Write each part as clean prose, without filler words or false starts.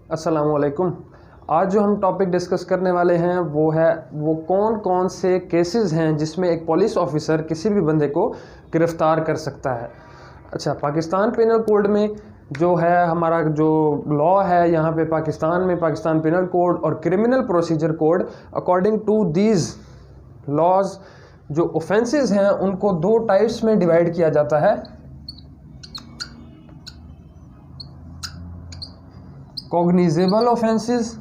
अस्सलाम वालेकुम। आज जो हम टॉपिक डिस्कस करने वाले हैं वो कौन कौन से केसेस हैं जिसमें एक पुलिस ऑफिसर किसी भी बंदे को गिरफ़्तार कर सकता है। अच्छा, पाकिस्तान पेनल कोड में जो है हमारा जो लॉ है यहाँ पे पाकिस्तान में पाकिस्तान पेनल कोड और criminal procedure code, according to these laws जो ऑफेंसेस हैं उनको दो टाइप्स में डिवाइड किया जाता है। कॉग्निजेबल ऑफेंसेस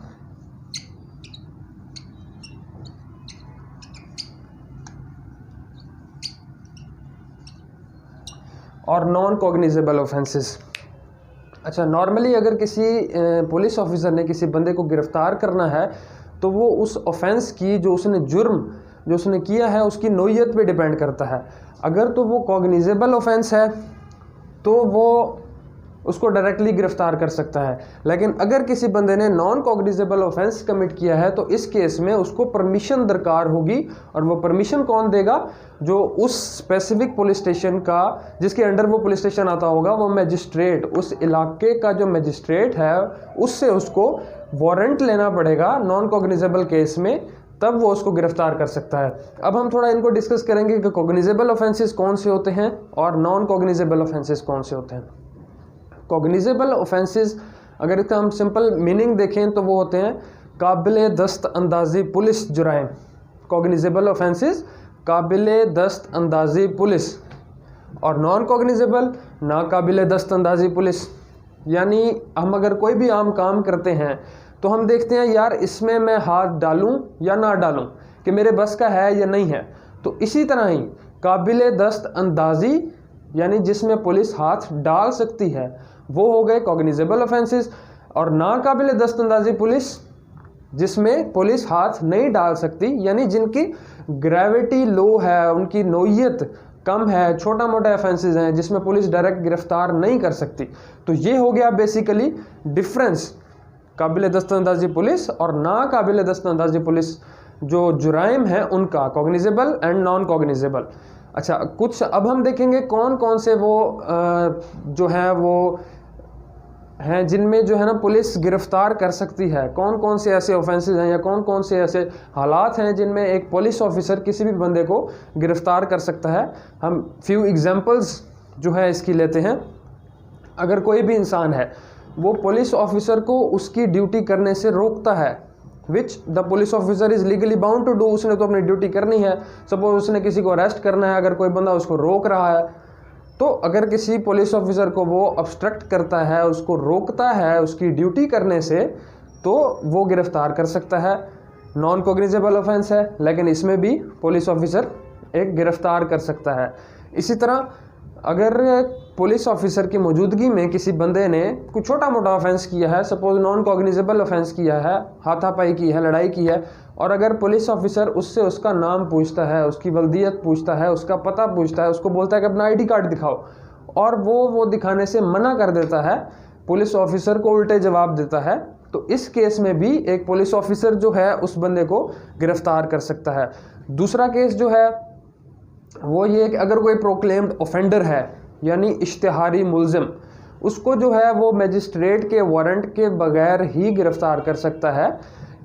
और नॉन कॉग्निजेबल ऑफेंसेस। अच्छा, नॉर्मली अगर किसी पुलिस ऑफिसर ने किसी बंदे को गिरफ़्तार करना है तो वो उस ऑफेंस की जो उसने किया है उसकी नोयत पे डिपेंड करता है। अगर तो वो कॉग्निजेबल ऑफेंस है तो वो उसको डायरेक्टली गिरफ़्तार कर सकता है, लेकिन अगर किसी बंदे ने नॉन कॉग्निजेबल ऑफेंस कमिट किया है तो इस केस में उसको परमिशन दरकार होगी। और वो परमिशन कौन देगा? जो उस स्पेसिफिक पुलिस स्टेशन का जिसके अंडर वो पुलिस स्टेशन आता होगा, वो मैजिस्ट्रेट, उस इलाके का जो मैजिस्ट्रेट है उससे उसको वारंट लेना पड़ेगा नॉन कॉग्निजेबल केस में, तब वो उसको गिरफ़्तार कर सकता है। अब हम थोड़ा इनको डिस्कस करेंगे कि कॉग्निजेबल ऑफेंसेस कौन से होते हैं और नॉन कॉग्निजेबल ऑफेंसेस कौन से होते हैं। कॉग्निजेबल ऑफेंसेस अगर इसका हम सिंपल मीनिंग देखें तो वो होते हैं काबिल दस्त अंदाज़ी पुलिस जुराइम। कॉग्निजेबल ऑफेंसेस काबिल दस्त अंदाज़ी पुलिस, और नॉन कॉग्निजेबल नाकाबिल दस्त अंदाज़ी पुलिस। यानी हम अगर कोई भी आम काम करते हैं तो हम देखते हैं यार इसमें मैं हाथ डालूं या ना डालूं, कि मेरे बस का है या नहीं है। तो इसी तरह ही काबिल दस्त अंदाज़ी यानी जिसमें पुलिस हाथ डाल सकती है वो हो गए कॉग्निजेबल ऑफेंसेस, और नाकाबिल दस्त अंदाज़ी पुलिस जिसमें पुलिस हाथ नहीं डाल सकती, यानी जिनकी ग्रेविटी लो है, उनकी नोयत कम है, छोटा मोटा ऑफेंसेस हैं जिसमें पुलिस डायरेक्ट गिरफ्तार नहीं कर सकती। तो ये हो गया बेसिकली डिफरेंस काबिल दस्त अंदाज़ी पुलिस और नाकाबिल दस्त अंदाज़ी पुलिस जो जुराइम है उनका, कॉग्निजेबल एंड नॉन कॉग्निजेबल। अच्छा, कुछ अब हम देखेंगे कौन कौन से वो जो है वो हैं जिनमें जो है ना पुलिस गिरफ़्तार कर सकती है, कौन कौन से ऐसे ऑफेंसेस हैं या कौन कौन से ऐसे हालात हैं जिनमें एक पुलिस ऑफिसर किसी भी बंदे को गिरफ़्तार कर सकता है। हम फ्यू एग्जांपल्स जो है इसकी लेते हैं। अगर कोई भी इंसान है वो पुलिस ऑफिसर को उसकी ड्यूटी करने से रोकता है, which the police officer is legally bound to do, उसने तो अपनी ड्यूटी करनी है। सपोज उसने किसी को अरेस्ट करना है, अगर कोई बंदा उसको रोक रहा है तो अगर किसी पुलिस ऑफिसर को वो ऑब्स्ट्रक्ट करता है, उसको रोकता है उसकी ड्यूटी करने से, तो वो गिरफ़्तार कर सकता है। नॉन कॉग्निजेबल ऑफेंस है लेकिन इसमें भी पुलिस ऑफिसर एक गिरफ़्तार कर सकता है। इसी तरह अगर पुलिस ऑफिसर की मौजूदगी में किसी बंदे ने कुछ छोटा मोटा ऑफेंस किया है, सपोज नॉन कॉग्निजेबल ऑफेंस किया है, हाथापाई की है, लड़ाई की है, और अगर पुलिस ऑफिसर उससे उसका नाम पूछता है, उसकी वल्दियत पूछता है, उसका पता पूछता है, उसको बोलता है कि अपना आईडी कार्ड दिखाओ, और वो दिखाने से मना कर देता है, पुलिस ऑफिसर को उल्टे जवाब देता है, तो इस केस में भी एक पुलिस ऑफिसर जो है उस बंदे को गिरफ़्तार कर सकता है। दूसरा केस जो है वो ये कि अगर कोई प्रोक्लेम्ड ऑफेंडर है यानी इश्तिहारी मुल्ज़िम, उसको जो है वो मैजिस्ट्रेट के वारंट के बगैर ही गिरफ़्तार कर सकता है,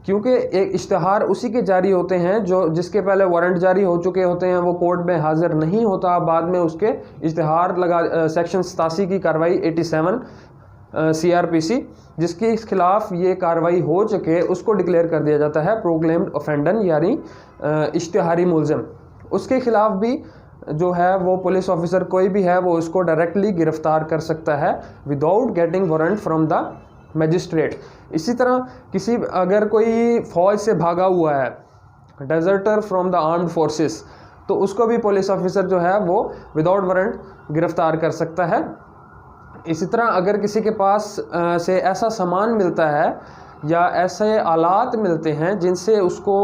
क्योंकि एक इश्तिहार उसी के जारी होते हैं जो जिसके पहले वारंट जारी हो चुके होते हैं, वो कोर्ट में हाजिर नहीं होता, बाद में उसके इश्तिहार लगा सेक्शन 87 की कार्रवाई 87 CRPC जिसके खिलाफ ये कार्रवाई हो चुके उसको डिक्लेयर कर दिया जाता है प्रोक्लेम्ड ऑफेंडर यानी इश्तिहारी मुल्ज़िम। उसके खिलाफ भी जो है वो पुलिस ऑफिसर कोई भी है वो उसको डायरेक्टली गिरफ़्तार कर सकता है without getting warrant from the magistrate. इसी तरह अगर कोई फ़ौज से भागा हुआ है, डेजर्टर फ्रॉम द आर्म्ड फोर्सेस, तो उसको भी पुलिस ऑफिसर जो है वो विदाउट वारंट गिरफ़्तार कर सकता है। इसी तरह अगर किसी के पास से ऐसा सामान मिलता है या ऐसे आलात मिलते हैं जिनसे उसको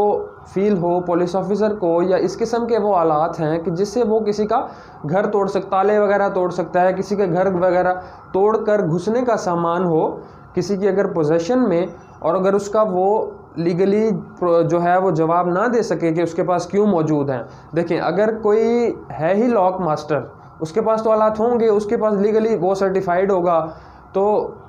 फील हो पुलिस ऑफिसर को, या इस किस्म के वो आलात हैं कि जिससे वो किसी का घर तोड़ सकता, ताले वगैरह तोड़ सकता है, किसी के घर वगैरह तोड़ कर घुसने का सामान हो किसी की अगर पोजेशन में, और अगर उसका वो लीगली जो है वो जवाब ना दे सके कि उसके पास क्यों मौजूद हैं। देखें, अगर कोई है ही लॉक मास्टर, उसके पास तो आलात होंगे, उसके पास लीगली वो सर्टिफाइड होगा, तो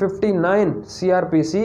59 CRPC،